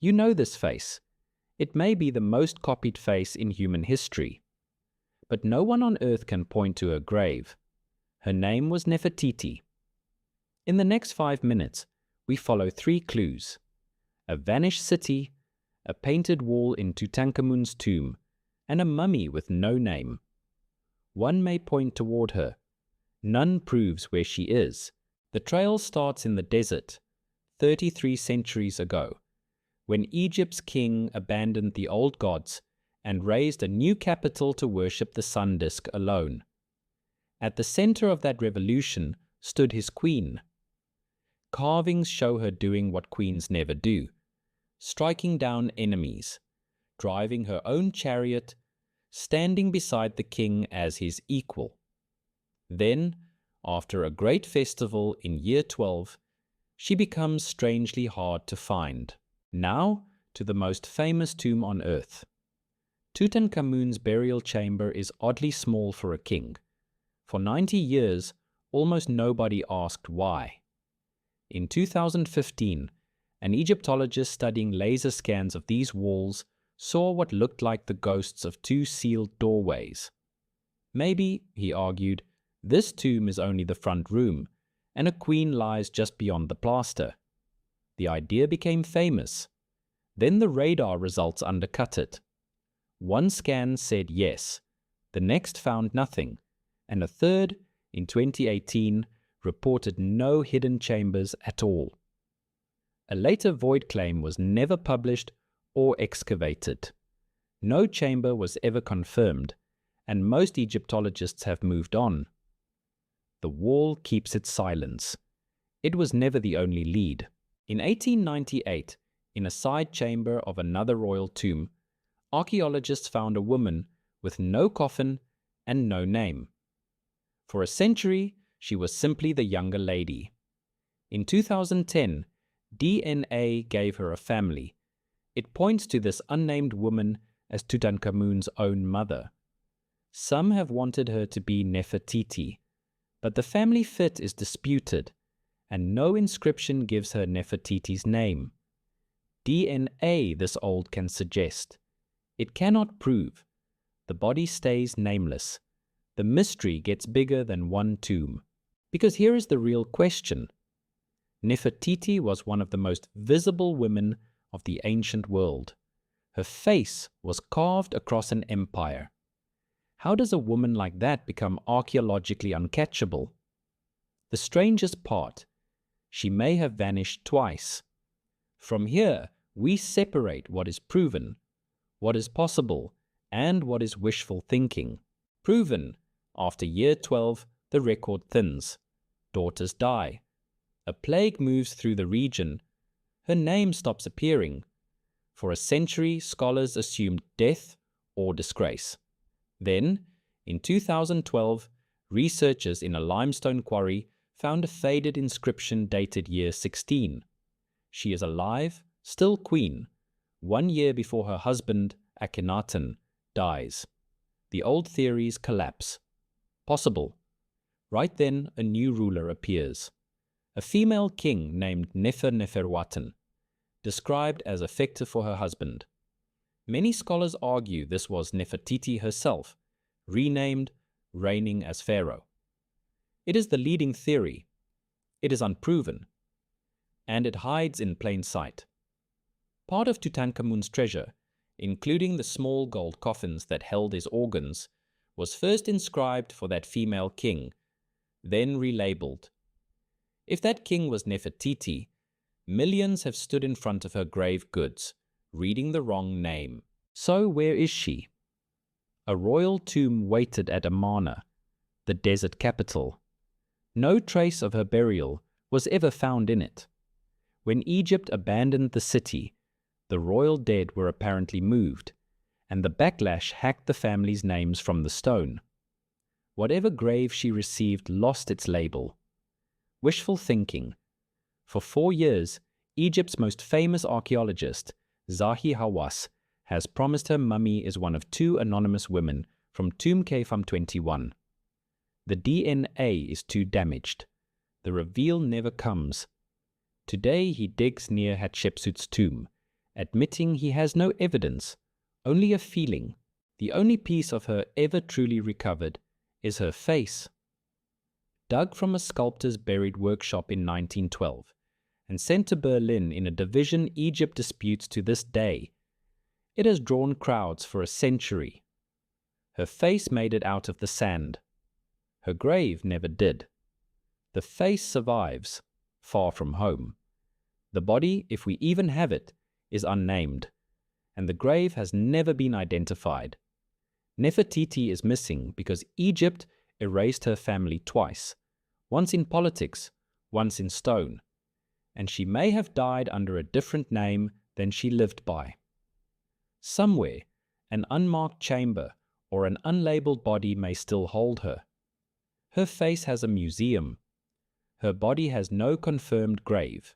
You know this face. It may be the most copied face in human history. But no one on earth can point to her grave. Her name was Nefertiti. In the next 5 minutes, we follow 3 clues: a vanished city, a painted wall in Tutankhamun's tomb, and a mummy with no name. One may point toward her. None proves where she is. The trail starts in the desert, 33 centuries ago, when Egypt's king abandoned the old gods and raised a new capital to worship the sun disk alone. At the center of that revolution stood his queen. Carvings show her doing what queens never do: striking down enemies, driving her own chariot, standing beside the king as his equal. Then, after a great festival in year 12, she becomes strangely hard to find. Now, to the most famous tomb on earth. Tutankhamun's burial chamber is oddly small for a king. For 90 years, almost nobody asked why. In 2015, an Egyptologist studying laser scans of these walls saw what looked like the ghosts of 2 sealed doorways. Maybe, he argued, this tomb is only the front room, and a queen lies just beyond the plaster. The idea became famous. Then the radar results undercut it. One scan said yes, the next found nothing, and a third, in 2018, reported no hidden chambers at all. A later void claim was never published or excavated. No chamber was ever confirmed, and most Egyptologists have moved on. The wall keeps its silence. It was never the only lead. In 1898, in a side chamber of another royal tomb, archaeologists found a woman with no coffin and no name. For a century, she was simply the younger lady. In 2010, DNA gave her a family. It points to this unnamed woman as Tutankhamun's own mother. Some have wanted her to be Nefertiti, but the family fit is disputed, and no inscription gives her Nefertiti's name. DNA this old can suggest. It cannot prove. The body stays nameless. The mystery gets bigger than one tomb. Because here is the real question. Nefertiti was one of the most visible women of the ancient world. Her face was carved across an empire. How does a woman like that become archaeologically uncatchable? The strangest part, she may have vanished twice. From here, we separate what is proven, what is possible, and what is wishful thinking. Proven, after year 12, the record thins. Daughters die. A plague moves through the region. Her name stops appearing. For a century, scholars assumed death or disgrace. Then, in 2012, researchers in a limestone quarry found a faded inscription dated year 16. She is alive, still queen, 1 year before her husband, Akhenaten, dies. The old theories collapse. Possible. Right then, a new ruler appears. A female king named Nefertiti, described as effective for her husband. Many scholars argue this was Nefertiti herself, renamed, reigning as pharaoh. It is the leading theory. It is unproven. And it hides in plain sight. Part of Tutankhamun's treasure, including the small gold coffins that held his organs, was first inscribed for that female king, then relabeled. If that king was Nefertiti, millions have stood in front of her grave goods, reading the wrong name. So where is she? A royal tomb waited at Amarna, the desert capital. No trace of her burial was ever found in it. When Egypt abandoned the city, the royal dead were apparently moved, and the backlash hacked the family's names from the stone. Whatever grave she received lost its label. Wishful thinking. For 4 years, Egypt's most famous archaeologist, Zahi Hawass, has promised her mummy is one of 2 anonymous women from Tomb Kefam 21. The DNA is too damaged. The reveal never comes. Today he digs near Hatshepsut's tomb, admitting he has no evidence, only a feeling. The only piece of her ever truly recovered is her face. Dug from a sculptor's buried workshop in 1912 and sent to Berlin in a division Egypt disputes to this day, it has drawn crowds for a century. Her face made it out of the sand. Her grave never did. The face survives, far from home. The body, if we even have it, is unnamed, and the grave has never been identified. Nefertiti is missing because Egypt erased her family twice, once in politics, once in stone, and she may have died under a different name than she lived by. Somewhere, an unmarked chamber or an unlabeled body may still hold her. Her face has a museum. Her body has no confirmed grave.